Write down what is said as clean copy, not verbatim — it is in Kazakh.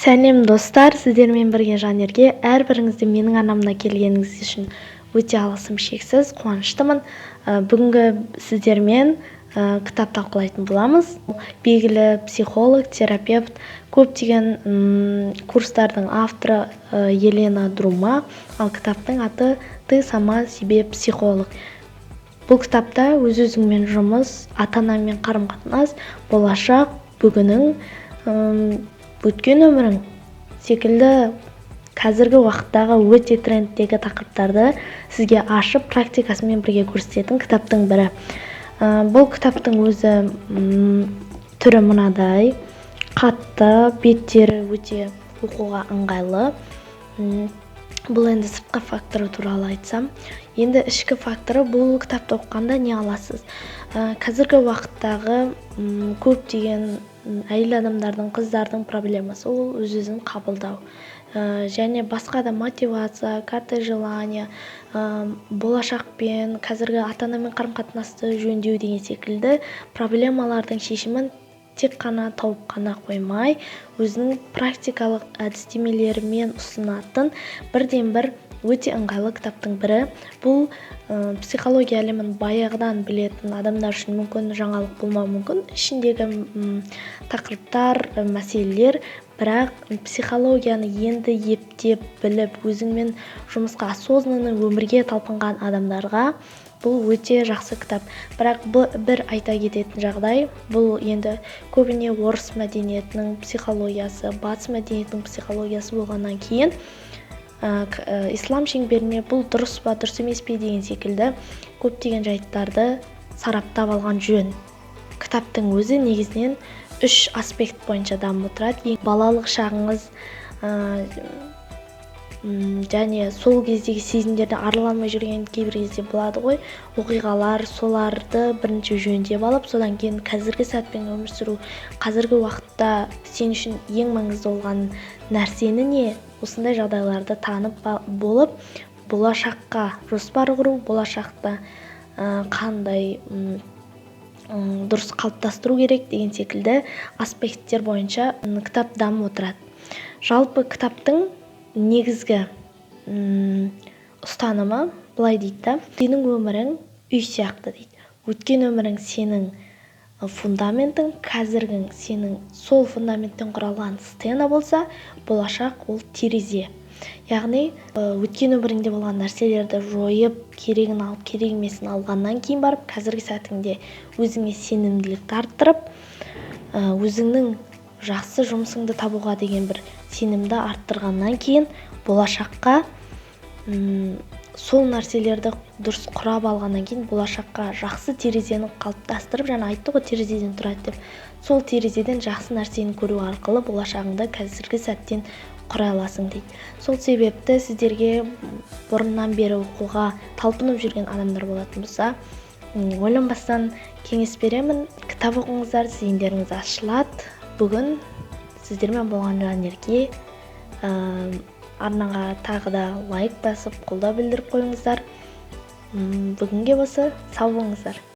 Сәлем достар, сіздермен бірге Жанерге. Әрбіріңізді менің арнамда келгеніңіз үшін өте алғысым шексіз, қуаныштымын. Бүгінгі сіздермен кітап талқылайтын боламыз. Белгілі психолог, терапевт, көптеген курстардың авторы Елена Друма, ал кітаптың аты «Ты сама себе психолог». Бұл кітапта өз-өзіңмен жұмыс, ата-анамен қарым-қатынас, болашақ, бүгінің, өткен өмірің секілді қазіргі уақыттағы өте трендтегі тақырыптарды сізге ашып, практикасымен бірге көрсететін кітаптың бірі. Бұл кітаптың өзі түрі мынадай, қатты, беттері өте оқуға ыңғайлы. Бұл енді сыртқы факторы туралы айтсам. Енді ішкі факторы, бұл кітапты оқығанда не аласыз? Қазіргі уақыттағы көптеген әйел адамдардың, қыздардың проблемасы ол өз-өзін қабылдау. Және басқа да мотивация, карта желания, болашақпен, қазіргі ата-анамен қарым-қатынасты жөндеу деген секілді проблемалардың шешімін тек қана тауып қана қоймай, өзінің практикалық әдістемелерімен ұсынатын бірден-бір өте ыңғайлы кітаптың бірі. Бұл психология әлемін баяғыдан білетін адамдар үшін мүмкін жаңалық болмауы мүмкін. Ішіндегі тақырыптар, мәселелер, бірақ психологияны енді ептеп біліп, өзіңмен жұмысқа осознанно өмірге талпынған адамдарға бұл өте жақсы кітап. Бірақ бір айта кететін жағдай, бұл енді көбіне орыс мәдениетінің психологиясы, батыс мәдениетінің психологиясы болғаннан кейін ислам шеңберіне бұл дұрыс па, дұрыс емес пе деген секілді көптеген жайттарды сараптап алған жөн. Кітаптың өзі негізінен 3 аспект бойынша дамып отырады. Балалық шағыңыз және сол кездегі сезімдерді арыла алмай жүрген кейбір кезде болады ғой, оқиғалар, соларды бірінші жөндеп алып, содан кейін қазіргі сәтпен өмір сүру, қазіргі уақытта сен үшін ең маңызды болған нәрсені не, осындай жағдайларды танып болып, болашаққа жоспар құру, болашақта қандай дұрыс қалыптастыру керек деген секілді аспекттер бойынша кітап дамып отырады. Жалпы кітаптың негізгі ұстанымы былай дейді: сенің өмірің үй сияқты дейді. Өткен өмірің сенің фундаментің, қазіргің сенің сол фундаменттен құралған стена болса, болашақ ол терезе. Яғни өткен өміріңде болған нәрселерді жойып, керегін алып, керек емесін алғаннан кейін барып, қазіргі сәтіңде өзіңе сенімділікті арттырып, өзіңнің жақсы жұмысыңды табуға деген бір сенімді арттырғаннан кейін болашаққа сол нәрселерді дұрыс құрап алғаннан кейін болашаққа жақсы терезені қалыптастырып, жаңа айтты ғой, терезеден тұрады деп, сол терезеден жақсы нәрсені көру арқылы болашағыңды қазіргі сәттен құрай аласың дейді. Сол себепті сіздерге бұрыннан бері оқуға талпынып жүрген адамдар болатын болса, ойланбастан кеңес беремін, кітап оқыңыздар, зейіндеріңіз ашылады. Бүгін сіздермен болған Жанерге арнаға тағы да лайк басып, қолдау білдіріп қойыңыздар. Бүгінге осы, сау болыңыздар.